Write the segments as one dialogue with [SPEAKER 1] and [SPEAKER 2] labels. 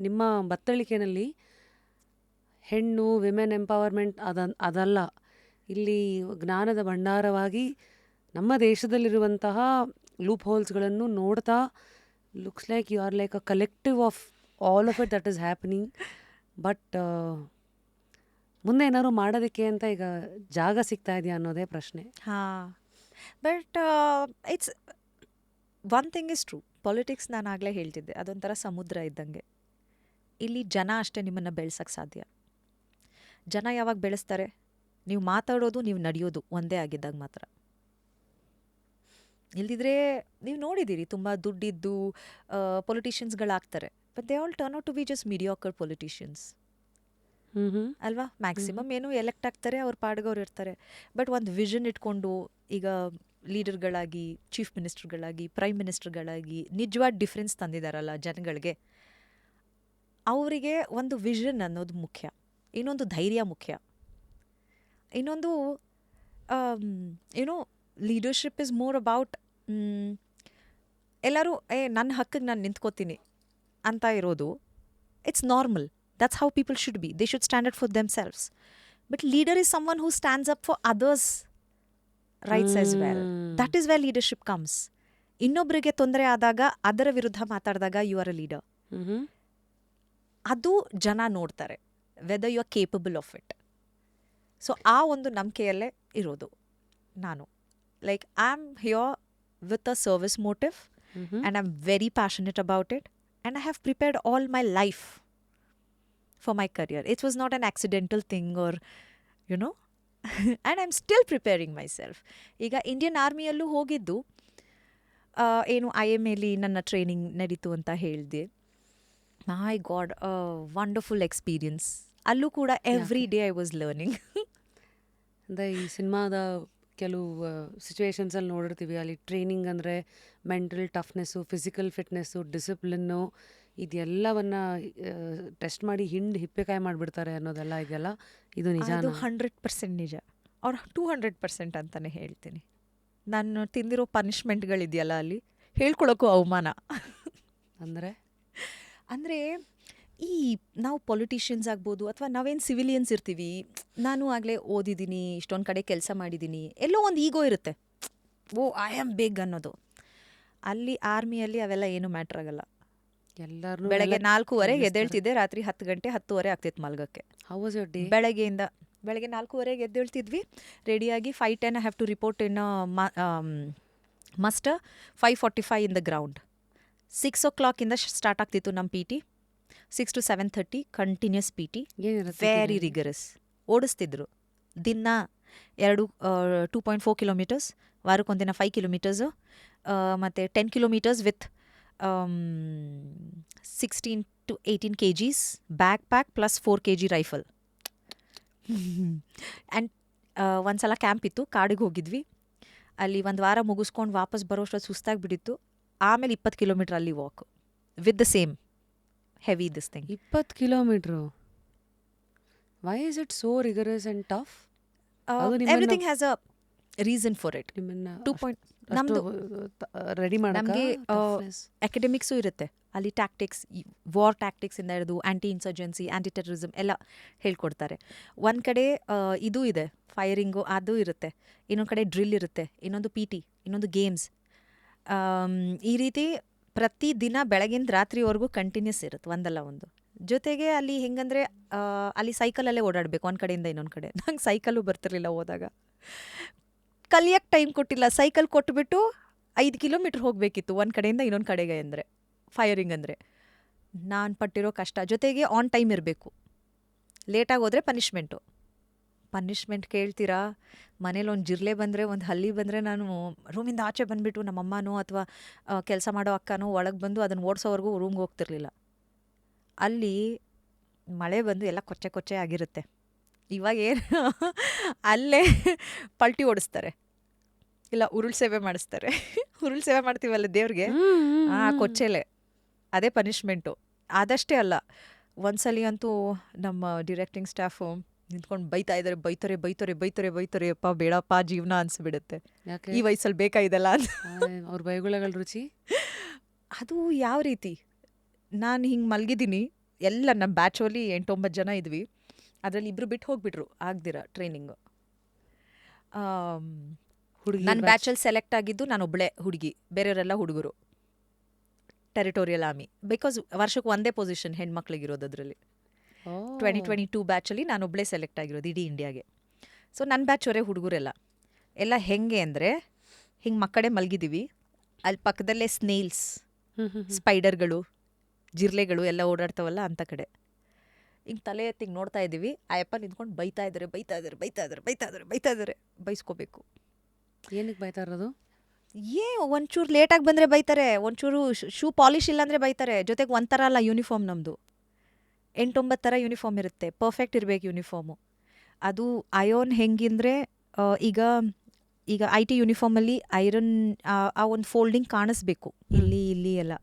[SPEAKER 1] ನಿಮ್ಮ ಬತ್ತಳಿಕೆನಲ್ಲಿ ಹೆಣ್ಣು women empowerment ಅದಲ್ಲ, ಇಲ್ಲಿ ಜ್ಞಾನದ ಭಂಡಾರವಾಗಿ ನಮ್ಮ ದೇಶದಲ್ಲಿರುವಂತಹ ಲೂಪ್ ಹೋಲ್ಸ್ಗಳನ್ನು ನೋಡ್ತಾ looks like you are like a collective of all of it that is happening. But ಮುಂದೆ ಏನಾದ್ರು ಮಾಡೋದಕ್ಕೆ ಅಂತ ಈಗ ಜಾಗ ಸಿಗ್ತಾ ಇದೆಯಾ ಅನ್ನೋದೇ ಪ್ರಶ್ನೆ.
[SPEAKER 2] ಹಾಂ, but it's one thing is true. Politics ನಾನು ಆಗಲೇ ಹೇಳ್ತಿದ್ದೆ, ಅದೊಂಥರ ಸಮುದ್ರ ಇದ್ದಂಗೆ. ಇಲ್ಲಿ ಜನ ಅಷ್ಟೇ ನಿಮ್ಮನ್ನು ಬೆಳೆಸೋಕ್ಕೆ ಸಾಧ್ಯ. ಜನ ಯಾವಾಗ ಬೆಳೆಸ್ತಾರೆ? ನೀವು ಮಾತಾಡೋದು, ನೀವು ನಡೆಯೋದು ಒಂದೇ ಆಗಿದ್ದಾಗ ಮಾತ್ರ. ಇಲ್ದಿದ್ರೆ ನೀವು ನೋಡಿದ್ದೀರಿ, ತುಂಬ ದುಡ್ಡಿದ್ದು ಪೊಲಿಟಿಷಿಯನ್ಸ್ಗಳಾಗ್ತಾರೆ, but they all turn out to be just mediocre politicians ಅಲ್ವಾ? ಮ್ಯಾಕ್ಸಿಮಮ್ ಏನು ಎಲೆಕ್ಟ್ ಆಗ್ತಾರೆ, ಅವ್ರ ಪಾಡ್ಗವ್ರು ಇರ್ತಾರೆ. ಬಟ್ ಒಂದು ವಿಷನ್ ಇಟ್ಕೊಂಡು ಈಗ ಲೀಡರ್ಗಳಾಗಿ, ಚೀಫ್ ಮಿನಿಸ್ಟರ್ಗಳಾಗಿ, ಪ್ರೈಮ್ ಮಿನಿಸ್ಟರ್ಗಳಾಗಿ ನಿಜವಾದ ಡಿಫ್ರೆನ್ಸ್ ತಂದಿದ್ದಾರಲ್ಲ ಜನಗಳಿಗೆ, ಅವರಿಗೆ ಒಂದು ವಿಷನ್ ಅನ್ನೋದು ಮುಖ್ಯ, ಇನ್ನೊಂದು ಧೈರ್ಯ ಮುಖ್ಯ, ಇನ್ನೊಂದು ಏನೋ ಲೀಡರ್ಶಿಪ್ ಇಸ್ ಮೋರ್ ಅಬೌಟ್ ಎಲ್ಲರೂ ನನ್ನ ಹಕ್ಕಿಗೆ ನಾನು ನಿಂತ್ಕೋತೀನಿ ಅಂತ ಇರೋದು. It's normal. That's how people should be. They should stand up for themselves. But leader is someone who stands up for others' rights as well. That is where leadership comes. ಇನ್ನೊಬ್ಬರಿಗೆ ತೊಂದರೆ ಆದಾಗ ಅದರ ವಿರುದ್ಧ ಮಾತಾಡಿದಾಗ ಯು ಆರ್ ಅ ಲೀಡರ್. ಅದು ಜನ ನೋಡ್ತಾರೆ, whether you are capable of it. So ಆ ಒಂದು ನಂಬಿಕೆಯಲ್ಲೇ ಇರೋದು ನಾನು. Like I am here with a service motive and I am very passionate about it and I have prepared all my life for my career. It was not an accidental thing or, you know, and I'm still preparing myself. ಈಗ Indian ಆರ್ಮಿಯಲ್ಲೂ ಹೋಗಿದ್ದು ಏನು IMAಲಿ ನನ್ನ training ನಡೀತು ಅಂತ ಹೇಳಿದೆ. ಮೈ god, wonderful experience. ಅಲ್ಲೂ ಕೂಡ every day I was learning.
[SPEAKER 1] ಅಂದರೆ ಈ ಸಿನಿಮಾದ ಕೆಲವು ಸಿಚುವೇಶನ್ಸಲ್ಲಿ ನೋಡಿರ್ತೀವಿ, ಅಲ್ಲಿ ಟ್ರೈನಿಂಗ್ ಅಂದರೆ ಮೆಂಟಲ್ ಟಫ್ನೆಸ್ಸು, ಫಿಸಿಕಲ್ ಫಿಟ್ನೆಸ್ಸು, ಡಿಸಿಪ್ಲಿನ್ನು ಇದೆಲ್ಲವನ್ನ ಟೆಸ್ಟ್ ಮಾಡಿ ಹಿಪ್ಪೆಕಾಯಿ ಮಾಡಿಬಿಡ್ತಾರೆ ಅನ್ನೋದೆಲ್ಲ ಇದೆಲ್ಲ ಇದು ನಿಜ?
[SPEAKER 2] ಅದು 100% ನಿಜ, ಅವ್ರು 200% ಅಂತಲೇ ಹೇಳ್ತೀನಿ. ನಾನು ತಿಂದಿರೋ ಪನಿಷ್ಮೆಂಟ್ಗಳಿದೆಯಲ್ಲ ಅಲ್ಲಿ ಹೇಳ್ಕೊಳಕ್ಕೂ ಅವಮಾನ. ಅಂದರೆ ಈ ನಾವು ಪೊಲಿಟಿಷಿಯನ್ಸ್ ಆಗ್ಬೋದು ಅಥವಾ ನಾವೇನು ಸಿವಿಲಿಯನ್ಸ್ ಇರ್ತೀವಿ, ನಾನು ಆಗಲೇ ಓದಿದ್ದೀನಿ, ಇಷ್ಟೊಂದು ಕಡೆ ಕೆಲಸ ಮಾಡಿದ್ದೀನಿ, ಎಲ್ಲೋ ಒಂದು ಈಗೋ ಇರುತ್ತೆ, ಓ ಐ ಆಮ್ ಬಿಗ್ ಅನ್ನೋದು. ಅಲ್ಲಿ ಆರ್ಮಿಯಲ್ಲಿ ಅವೆಲ್ಲ ಏನು ಮ್ಯಾಟ್ರ್ ಆಗಲ್ಲ.
[SPEAKER 1] ಎಲ್ಲರೂ
[SPEAKER 2] ಬೆಳಗ್ಗೆ 4:15 ಎದ್ದೇಳ್ತಿದ್ದೆ, ರಾತ್ರಿ 10 ಗಂಟೆ 10:30 ಆಗ್ತಿತ್ತು ಮಲ್ಗಕ್ಕೆ. ಬೆಳಗ್ಗೆ 4:15 ಎದ್ದೇಳ್ತಿದ್ವಿ, ರೆಡಿಯಾಗಿ 5:10 I have to report in muster, 5:45 in the ground. 6 o'clock start ಆಗ್ತಿತ್ತು ನಮ್ಮ PT. 6 to 7:30 continues PT, very rigorous. ಓಡಿಸ್ತಿದ್ರು ದಿನ 2.4 ಕಿಲೋಮೀಟರ್ಸ್, ವಾರಕ್ಕೊಂದಿನ 5 ಕಿಲೋಮೀಟರ್ಸು, ಮತ್ತು 10 kilometres with 16 to 18 kgs backpack plus 4 kg rifle. And ಒಂದ್ಸಲ ಕ್ಯಾಂಪ್ ಇತ್ತು, ಕಾಡಿಗೆ ಹೋಗಿದ್ವಿ. ಅಲ್ಲಿ ಒಂದು ವಾರ ಮುಗಿಸ್ಕೊಂಡು ವಾಪಸ್ ಬರೋಷ್ಟೊತ್ತು ಸುಸ್ತಾಗಿಬಿಟ್ಟಿತ್ತು. ಆಮೇಲೆ 20 ಕಿಲೋಮೀಟ್ರ್ ಅಲ್ಲಿ walk with the same heavy this thing.
[SPEAKER 1] 20 kilometre? Why is it so rigorous and tough?
[SPEAKER 2] Everything has a reason for it. ನಮ್ಮದು
[SPEAKER 1] ರೆಡಿ
[SPEAKER 2] ನಮಗೆ ಅಕಾಡೆಮಿಕ್ಸು ಇರುತ್ತೆ ಅಲ್ಲಿ, ಟ್ಯಾಕ್ಟಿಕ್ಸ್, ವಾರ್ ಟ್ಯಾಕ್ಟಿಕ್ಸ್ ಇಂದ ಹಿಡಿದು ಆ್ಯಂಟಿ ಇನ್ಸರ್ಜೆನ್ಸಿ, ಆ್ಯಂಟಿ ಟೆರರಿಸಮ್ ಎಲ್ಲ ಹೇಳ್ಕೊಡ್ತಾರೆ. ಒಂದು ಕಡೆ ಇದು ಇದೆ, ಫೈರಿಂಗು ಅದು ಇರುತ್ತೆ, ಇನ್ನೊಂದು ಕಡೆ ಡ್ರಿಲ್ ಇರುತ್ತೆ, ಇನ್ನೊಂದು PT, ಇನ್ನೊಂದು ಗೇಮ್ಸ್. ಈ ರೀತಿ ಪ್ರತಿದಿನ ಬೆಳಗಿಂದ ರಾತ್ರಿವರೆಗೂ ಕಂಟಿನ್ಯೂಸ್ ಇರುತ್ತೆ, ಒಂದಲ್ಲ ಒಂದು. ಜೊತೆಗೆ ಅಲ್ಲಿ ಹೆಂಗಂದರೆ ಅಲ್ಲಿ ಸೈಕಲಲ್ಲೇ ಓಡಾಡಬೇಕು ಒಂದು ಕಡೆಯಿಂದ ಇನ್ನೊಂದು ಕಡೆ. ನಂಗೆ ಸೈಕಲ್ಲು ಬರ್ತಿರ್ಲಿಲ್ಲ ಹೋದಾಗ, ಕಲಿಯಕ್ಕೆ ಟೈಮ್ ಕೊಟ್ಟಿಲ್ಲ. ಸೈಕಲ್ ಕೊಟ್ಬಿಟ್ಟು 5 ಕಿಲೋಮೀಟ್ರ್ ಹೋಗಬೇಕಿತ್ತು ಒಂದು ಕಡೆಯಿಂದ ಇನ್ನೊಂದು ಕಡೆಗೆ. ಅಂದರೆ ಫೈರಿಂಗ್ ಅಂದರೆ ನಾನು ಪಟ್ಟಿರೋ ಕಷ್ಟ. ಜೊತೆಗೆ ಆನ್ ಟೈಮ್ ಇರಬೇಕು, ಲೇಟಾಗಿ ಹೋದರೆ ಪನಿಷ್ಮೆಂಟ್ ಕೇಳ್ತೀರಾ? ಮನೇಲಿ ಒಂದು ಜಿರ್ಲೆ ಬಂದರೆ, ಒಂದು ಹಲ್ಲಿ ಬಂದರೆ, ನಾನು ರೂಮಿಂದ ಆಚೆ ಬಂದುಬಿಟ್ಟು ನಮ್ಮಮ್ಮನೋ ಅಥವಾ ಕೆಲಸ ಮಾಡೋ ಅಕ್ಕನೋ ಒಳಗೆ ಬಂದು ಅದನ್ನು ಓಡಿಸೋವರೆಗೂ ರೂಮ್ಗೆ ಹೋಗ್ತಿರ್ಲಿಲ್ಲ. ಅಲ್ಲಿ ಮಳೆ ಬಂದು ಎಲ್ಲ ಕೊಚ್ಚೆ ಆಗಿರುತ್ತೆ. ಇವಾಗ ಏನು ಅಲ್ಲೇ ಪಲ್ಟಿ ಓಡಿಸ್ತಾರೆ, ಇಲ್ಲ ಉರುಳು ಸೇವೆ ಮಾಡಿಸ್ತಾರೆ. ಉರುಳು ಸೇವೆ ಮಾಡ್ತೀವಲ್ಲ ದೇವ್ರಿಗೆ, ಕೊಚ್ಚೆಲೆ, ಅದೇ ಪನಿಷ್ಮೆಂಟು. ಅದಷ್ಟೇ ಅಲ್ಲ, ಒಂದ್ಸಲಿ ಅಂತೂ ನಮ್ಮ ಡಿರೆಕ್ಟಿಂಗ್ ಸ್ಟಾಫು ನಿಂತ್ಕೊಂಡು ಬೈತಾರೆ, ಅಪ್ಪ ಬೇಡಪ್ಪ ಜೀವನ ಅನಿಸ್ಬಿಡುತ್ತೆ, ಈ ವಯಸ್ಸಲ್ಲಿ ಬೇಕಾಯ್ದಲ್ಲ ಅಂತ.
[SPEAKER 1] ಅವ್ರ ಬೈಗುಳಗಳ ರುಚಿ
[SPEAKER 2] ಅದು ಯಾವ ರೀತಿ, ನಾನು ಹಿಂಗೆ ಮಲಗಿದ್ದೀನಿ, ಎಲ್ಲ ನಮ್ಮ ಬ್ಯಾಚಲ್ಲಿ 8-9 ಜನ ಇದ್ವಿ. ಅದರಲ್ಲಿ ಇಬ್ಬರು ಬಿಟ್ಟು ಹೋಗ್ಬಿಟ್ರು ಆಗ್ದಿರ ಟ್ರೈನಿಂಗು.
[SPEAKER 1] ಹುಡುಗಿ
[SPEAKER 2] ನನ್ನ ಬ್ಯಾಚಲ್ಲಿ ಸೆಲೆಕ್ಟ್ ಆಗಿದ್ದು ನಾನು ಒಬ್ಬಳೇ ಹುಡುಗಿ, ಬೇರೆಯವರೆಲ್ಲ ಹುಡುಗರು. ಟೆರಿಟೋರಿಯಲ್ ಆರ್ಮಿ, ಬಿಕಾಸ್ ವರ್ಷಕ್ಕೆ ಒಂದೇ ಪೊಸಿಷನ್ ಹೆಣ್ಮಕ್ಳಿಗಿರೋದು ಅದರಲ್ಲಿ. 2022 ಬ್ಯಾಚಲ್ಲಿ ನಾನು ಒಬ್ಬಳೇ ಸೆಲೆಕ್ಟ್ ಆಗಿರೋದು ಇಡೀ ಇಂಡಿಯಾಗೆ. ಸೊ ನನ್ನ ಬ್ಯಾಚವರೇ ಹುಡುಗರೆಲ್ಲ ಎಲ್ಲ ಹೆಂಗೆ ಅಂದರೆ, ಹಿಂಗೆ ಮಕ್ಕಳೇ ಮಲಗಿದ್ದೀವಿ, ಅಲ್ಲಿ ಪಕ್ಕದಲ್ಲೇ ಸ್ನೇಲ್ಸ್, ಸ್ಪೈಡರ್ಗಳು, ಜಿರ್ಲೆಗಳು ಎಲ್ಲ ಓಡಾಡ್ತಾವಲ್ಲ ಅಂಥ ಕಡೆ. ಹಿಂಗೆ ತಲೆ ಎತ್ತಿ ಹಿಂಗೆ ನೋಡ್ತಾ ಇದ್ದೀವಿ, ಆ ಅಪ್ಪ ನಿಂತ್ಕೊಂಡು ಬೈತಾ ಇದ್ದಾರೆ. ಬೈಸ್ಕೋಬೇಕು.
[SPEAKER 1] ಏನಕ್ಕೆ ಬೈತಾ ಇರೋದು?
[SPEAKER 2] ಒಂಚೂರು ಲೇಟಾಗಿ ಬಂದರೆ ಬೈತಾರೆ, ಒಂಚೂರು ಶೂ ಪಾಲಿಶ್ ಇಲ್ಲ ಅಂದರೆ ಬೈತಾರೆ. ಜೊತೆಗೆ ಒಂಥರ ಅಲ್ಲ ಯೂನಿಫಾರ್ಮ್ ನಮ್ಮದು, 8-9 ಥರ ಯೂನಿಫಾರ್ಮ್ ಇರುತ್ತೆ. ಪರ್ಫೆಕ್ಟ್ ಇರಬೇಕು ಯೂನಿಫಾರ್ಮು. ಅದು ಅಯೋನ್ ಹೆಂಗಿಂದರೆ, ಈಗ ಐ ಟಿ ಯೂನಿಫಾರ್ಮಲ್ಲಿ ಐರನ್ ಆ ಒಂದು ಫೋಲ್ಡಿಂಗ್ ಕಾಣಿಸ್ಬೇಕು, ಇಲ್ಲಿ ಎಲ್ಲ.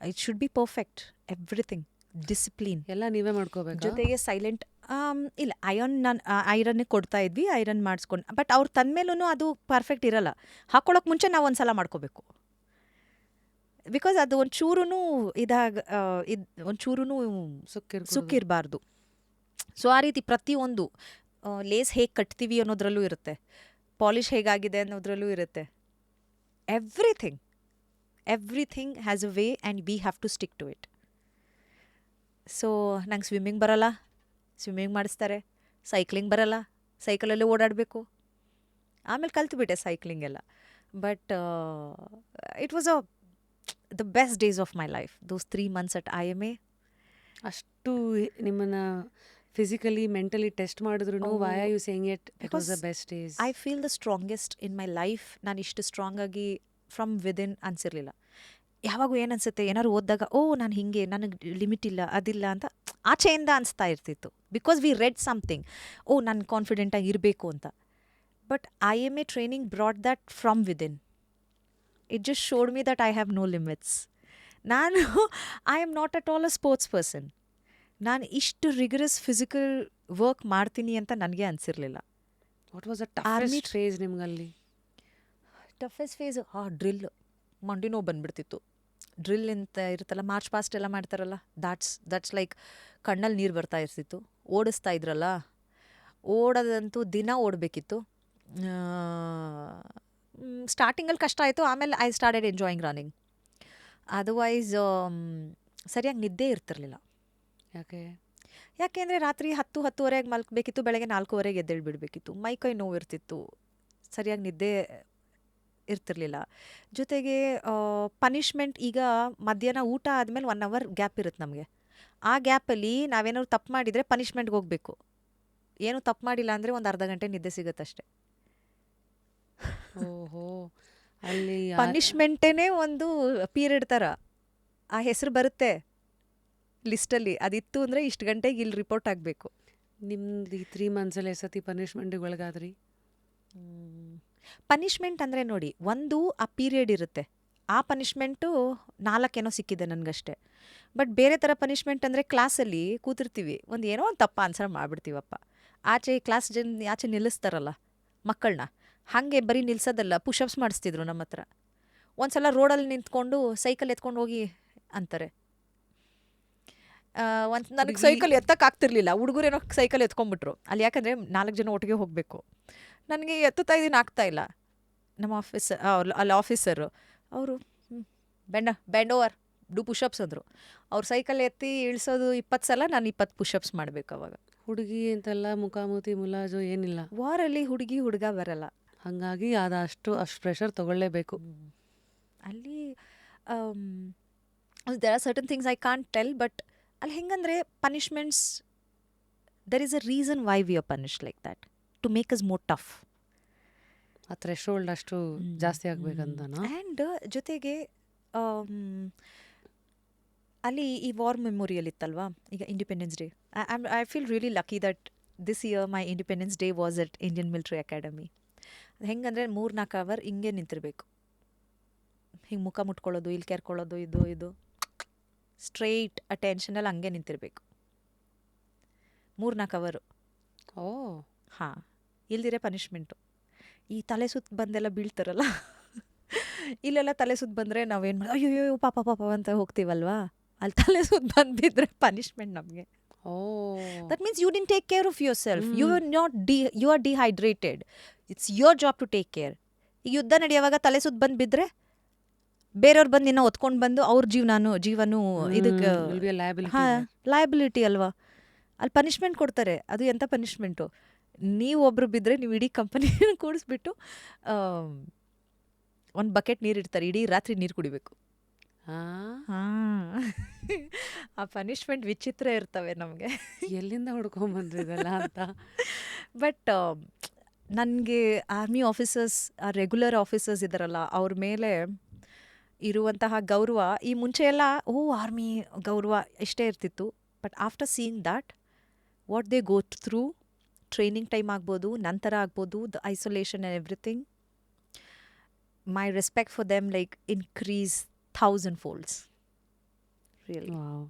[SPEAKER 2] It should be perfect, everything, discipline
[SPEAKER 1] ಎಲ್ಲ ನೀವೇ ಮಾಡ್ಕೋಬೇಕು.
[SPEAKER 2] ಜೊತೆಗೆ ಸೈಲೆಂಟ್. ಇಲ್ಲ, ಐರನ್ನೇ ಕೊಡ್ತಾ ಇದ್ವಿ, ಐರನ್ ಮಾಡಿಸ್ಕೊಂಡು. ಬಟ್ ಅವ್ರು ತಂದ್ಮೇಲೂ ಅದು ಪರ್ಫೆಕ್ಟ್ ಇರಲ್ಲ. ಹಾಕ್ಕೊಳ್ಳೋಕೆ ಮುಂಚೆ ನಾವು ಒಂದು ಸಲ ಮಾಡ್ಕೋಬೇಕು, ಬಿಕಾಸ್ ಅದು ಒಂಚೂರೂ ಒಂಚೂರೂ ಸುಕ್ಕಿರಬಾರ್ದು. ಸೊ ಆ ರೀತಿ ಪ್ರತಿಯೊಂದು ಲೇಸ್ ಹೇಗೆ ಕಟ್ತೀವಿ ಅನ್ನೋದ್ರಲ್ಲೂ ಇರುತ್ತೆ, ಪಾಲಿಶ್ ಹೇಗಾಗಿದೆ ಅನ್ನೋದ್ರಲ್ಲೂ ಇರುತ್ತೆ. Everything has a way and we have to stick to it. So ನಂಗೆ ಸ್ವಿಮ್ಮಿಂಗ್ ಬರಲ್ಲ, ಸ್ವಿಮ್ಮಿಂಗ್ ಮಾಡಿಸ್ತಾರೆ. ಸೈಕ್ಲಿಂಗ್ ಬರಲ್ಲ, ಸೈಕಲಲ್ಲೇ ಓಡಾಡಬೇಕು. ಆಮೇಲೆ ಕಲ್ತ್ಬಿಟ್ಟೆ ಸೈಕ್ಲಿಂಗ್ ಎಲ್ಲ. But it was the best days of my life, those 3 months at IMA.
[SPEAKER 1] ಅಷ್ಟು ನಿಮ್ಮನ್ನ ಫಿಸಿಕಲಿ ಮೆಂಟಲಿ ಟೆಸ್ಟ್ ಮಾಡಿದ್ರು why are you saying it was the best days?
[SPEAKER 2] I feel the strongest in my life. ನಾನು ಇಷ್ಟು strong ಆಗಿ from within ಅನಿಸಿರಲಿಲ್ಲ. ಯಾವಾಗೂ ಏನು ಅನಿಸುತ್ತೆ, ಏನಾದ್ರು ಓದಿದಾಗ ನಾನು ಹಿಂಗೆ, ನನಗೆ ಲಿಮಿಟ್ ಇಲ್ಲ, ಅದಿಲ್ಲ ಅಂತ ಆಚೆಯಿಂದ ಅನಿಸ್ತಾ ಇರ್ತಿತ್ತು. ಬಿಕಾಸ್ ವಿ ರೆಡ್ ಸಮಥಿಂಗ್, ನಾನು ಕಾನ್ಫಿಡೆಂಟಾಗಿ ಇರಬೇಕು ಅಂತ. But IMA training brought that from within. It just showed me that I have no limits. ನಾನು I am not at all a sports person. ನಾನು ಇಷ್ಟು ರಿಗರಸ್ ಫಿಸಿಕಲ್ ವರ್ಕ್ ಮಾಡ್ತೀನಿ ಅಂತ ನನಗೆ ಅನಿಸಿರಲಿಲ್ಲ.
[SPEAKER 1] What was the toughest phase ನಿಮ್ಗಲ್ಲಿ?
[SPEAKER 2] Toughest phase drill. ಮಂಡಿ ನೋವು ಬಂದುಬಿಡ್ತಿತ್ತು. ಡ್ರಿಲ್ ಅಂತ ಇರುತ್ತಲ್ಲ, ಮಾರ್ಚ್ ಪಾಸ್ಟ್ ಎಲ್ಲ ಮಾಡ್ತಾರಲ್ಲ, ದಟ್ಸ್ ಲೈಕ್ ಕಣ್ಣಲ್ಲಿ ನೀರು ಬರ್ತಾ ಇರ್ತಿತ್ತು. ಓಡಿಸ್ತಾ ಇದ್ರಲ್ಲ, ಓಡೋದಂತೂ ದಿನ ಓಡಬೇಕಿತ್ತು. ಸ್ಟಾರ್ಟಿಂಗಲ್ಲಿ ಕಷ್ಟ ಆಯಿತು, ಆಮೇಲೆ I started enjoying running. Otherwise ಸರಿಯಾಗಿ ನಿದ್ದೆ ಇರ್ತಿರ್ಲಿಲ್ಲ. ಯಾಕೆಂದರೆ ರಾತ್ರಿ 10-10:30 ಮಲ್ಕಬೇಕಿತ್ತು, ಬೆಳಗ್ಗೆ 4:00 ಎದ್ದೇಳ್ಬಿಡ್ಬೇಕಿತ್ತು. ಮೈಕೈ ನೋವು ಇರ್ತಿತ್ತು, ಸರಿಯಾಗಿ ನಿದ್ದೆ ಇರ್ತಿರ್ಲಿಲ್ಲ. ಜೊತೆಗೆ ಪನಿಷ್ಮೆಂಟ್, ಈಗ ಮಧ್ಯಾಹ್ನ ಊಟ ಆದಮೇಲೆ 1 hour ಗ್ಯಾಪ್ ಇರುತ್ತೆ ನಮಗೆ. ಆ ಗ್ಯಾಪಲ್ಲಿ ನಾವೇನಾದ್ರು ತಪ್ಪು ಮಾಡಿದರೆ ಪನಿಷ್ಮೆಂಟ್ಗೆ ಹೋಗಬೇಕು. ಏನು ತಪ್ಪು ಮಾಡಿಲ್ಲ ಅಂದರೆ ಒಂದು ಅರ್ಧ ಗಂಟೆ ನಿದ್ದೆ ಸಿಗುತ್ತಷ್ಟೆ.
[SPEAKER 1] ಅಲ್ಲಿ
[SPEAKER 2] ಪನಿಷ್ಮೆಂಟೇ ಒಂದು ಪೀರಿಯಡ್ ಥರ ಆ ಹೆಸರು ಬರುತ್ತೆ ಲಿಸ್ಟಲ್ಲಿ. ಅದಿತ್ತು ಅಂದರೆ ಇಷ್ಟು ಗಂಟೆಗೆ ಇಲ್ಲಿ ರಿಪೋರ್ಟ್ ಆಗಬೇಕು.
[SPEAKER 1] ನಿಮ್ದು ಈ 3 monthsಲ್ಲಿ ಎಷ್ಟೊತ್ತಿ ಪನಿಷ್ಮೆಂಟಿಗೆ ಒಳಗಾದ್ರಿ?
[SPEAKER 2] ಪನಿಷ್ಮೆಂಟ್ ಅಂದರೆ ನೋಡಿ, ಒಂದು ಆ ಪೀರಿಯಡ್ ಇರುತ್ತೆ, ಆ ಪನಿಷ್ಮೆಂಟು 4 ಸಿಕ್ಕಿದೆ ನನಗಷ್ಟೇ. ಬಟ್ ಬೇರೆ ಥರ ಪನಿಷ್ಮೆಂಟ್ ಅಂದರೆ ಕ್ಲಾಸಲ್ಲಿ ಕೂತಿರ್ತೀವಿ, ಏನೋ ಒಂದು ತಪ್ಪ ಆನ್ಸರ್ ಮಾಡಿಬಿಡ್ತೀವಪ್ಪ. ಆಚೆ ನಿಲ್ಲಿಸ್ತಾರಲ್ಲ ಮಕ್ಕಳನ್ನ, ಹಾಗೆ ಬರೀ ನಿಲ್ಸೋದಲ್ಲ, ಪುಷಪ್ಸ್ ಮಾಡಿಸ್ತಿದ್ರು ನಮ್ಮ ಹತ್ರ. ಒಂದು ಸಲ ರೋಡಲ್ಲಿ ನಿಂತ್ಕೊಂಡು ಸೈಕಲ್ ಎತ್ಕೊಂಡು ಹೋಗಿ ಅಂತಾರೆ. ನನಗೆ ಸೈಕಲ್ ಎತ್ತಕ್ಕಾಗ್ತಿರ್ಲಿಲ್ಲ, ಹುಡುಗರೇನೋ ಸೈಕಲ್ ಎತ್ಕೊಂಡ್ಬಿಟ್ರು ಅಲ್ಲಿ. ಯಾಕಂದರೆ 4 ಜನ ಒಟ್ಟಿಗೆ ಹೋಗಬೇಕು. ನನಗೆ ಎತ್ತುತ್ತಾ ಇದ್ದೀನಿ, ಆಗ್ತಾಯಿಲ್ಲ. ನಮ್ಮ ಅಲ್ಲಿ ಆಫೀಸರು ಅವರು ಬೆಂಡ್ ಓವರ್ ಡೂ ಪುಷಪ್ಸ್ ಅಂದರು. ಅವ್ರು ಸೈಕಲ್ ಎತ್ತಿ ಇಳಿಸೋದು 20 ಸಲ, ನಾನು 20 ಪುಷಪ್ಸ್ ಮಾಡಬೇಕು. ಅವಾಗ
[SPEAKER 1] ಹುಡುಗಿ ಅಂತೆಲ್ಲ ಮುಖಾಮುಖಿ ಮುಲಾಜು ಏನಿಲ್ಲ.
[SPEAKER 2] ವಾರಲ್ಲಿ ಹುಡುಗಿ ಹುಡುಗ ಬರಲ್ಲ,
[SPEAKER 1] ಹಾಗಾಗಿ ಅಷ್ಟು ಪ್ರೆಷರ್ ತೊಗೊಳ್ಳೇಬೇಕು
[SPEAKER 2] ಅಲ್ಲಿ. There are certain things I can't tell, but ಅಲ್ಲಿ ಹೆಂಗಂದರೆ punishments, there is a reason why we are punished like that, to make us more tough.
[SPEAKER 1] ಆ ಥ್ರೆಶೋಲ್ಡ್ ಅಷ್ಟು ಜಾಸ್ತಿ ಆಗ್ಬೇಕಂತನಾ?
[SPEAKER 2] ಆ್ಯಂಡ್ ಜೊತೆಗೆ ಅಲ್ಲಿ ಈ ವಾರ್ ಮೆಮೋರಿಯಲ್ ಇತ್ತಲ್ವಾ, ಈಗ independence day. I feel really lucky that this year my independence day was at Indian military academy. ಅದು ಹೆಂಗಂದರೆ 3-4 hour ಹಿಂಗೆ ನಿಂತಿರಬೇಕು, ಹಿಂಗೆ ಮುಖ ಮುಟ್ಕೊಳ್ಳೋದು, ಇಲ್ಲಿ ಕೆರ್ಕೊಳ್ಳೋದು, ಇದು ಸ್ಟ್ರೈಟ್ ಅಟೆನ್ಷನಲ್ಲಿ ಹಂಗೆ ನಿಂತಿರಬೇಕು 3-4 hour. ಹಾಂ, ಇಲ್ದಿರೇ ಪನಿಷ್ಮೆಂಟು. ಈ ತಲೆ ಸುತ್ತ ಬಂದೆಲ್ಲ ಬೀಳ್ತಾರಲ್ಲ, ಇಲ್ಲೆಲ್ಲ ತಲೆ ಸುತ್ತ ಬಂದರೆ ನಾವೇನು ಅಯ್ಯೋ ಪಾಪ ಅಂತ ಹೋಗ್ತೀವಲ್ವಾ, ಅಲ್ಲಿ ತಲೆ ಸುತ್ತ ಬಂದ್ಬಿದ್ರೆ ಪನಿಷ್ಮೆಂಟ್ ನಮಗೆ.
[SPEAKER 1] ಓ
[SPEAKER 2] That means you didn't take care of yourself. You
[SPEAKER 1] Mm.
[SPEAKER 2] are not you are dehydrated. It's your job to take care. ಈಗ ಯುದ್ಧ ನಡೆಯುವಾಗ ತಲೆ ಸುತ್ತ ಬಂದು ಬಿದ್ದರೆ ಬೇರೆಯವ್ರು ಬಂದು ನಿನ್ನ ಹೊತ್ಕೊಂಡು ಬಂದು ಅವ್ರ ಜೀವನೂ ಇದಕ್ಕೆ
[SPEAKER 1] will be a liability
[SPEAKER 2] ಹಾಂ
[SPEAKER 1] there.
[SPEAKER 2] ಲಯಬಿಲಿಟಿ ಅಲ್ವಾ. ಅಲ್ಲಿ ಪನಿಷ್ಮೆಂಟ್ ಕೊಡ್ತಾರೆ. ಅದು ಎಂಥ ಪನಿಷ್ಮೆಂಟು, ನೀವು ಒಬ್ರು ಬಿದ್ದರೆ ನೀವು ಇಡೀ ಕಂಪನಿನ ಕೂಡಿಸ್ಬಿಟ್ಟು ಒಂದು ಬಕೆಟ್ ನೀರು ಇಡ್ತಾರೆ, ಇಡೀ ರಾತ್ರಿ ನೀರು ಕುಡಿಬೇಕು.
[SPEAKER 1] ಆ,
[SPEAKER 2] ಹಾಂ ಆ ಪನಿಷ್ಮೆಂಟ್ ವಿಚಿತ್ರ ಇರ್ತವೆ ನಮಗೆ.
[SPEAKER 1] ಎಲ್ಲಿಂದ ಹುಡ್ಕೊಂಬಂದ್ರಿ ಇದೆಲ್ಲ ಅಂತ.
[SPEAKER 2] ಬಟ್ ನನಗೆ ಆರ್ಮಿ ಆಫೀಸರ್ಸ್, ರೆಗ್ಯುಲರ್ ಆಫೀಸರ್ಸ್ ಇದ್ದಾರಲ್ಲ ಅವ್ರ ಮೇಲೆ ಇರುವಂತಹ ಗೌರವ, ಈ ಮುಂಚೆ ಎಲ್ಲ ಆರ್ಮಿ ಗೌರವ ಇಷ್ಟೇ ಇರ್ತಿತ್ತು. But after seeing that what they go through, training time ಆಗ್ಬೋದು, ನಂತರ ಆಗ್ಬೋದು, the isolation and everything, my respect for them like increase 1000 folds. Really.
[SPEAKER 1] Wow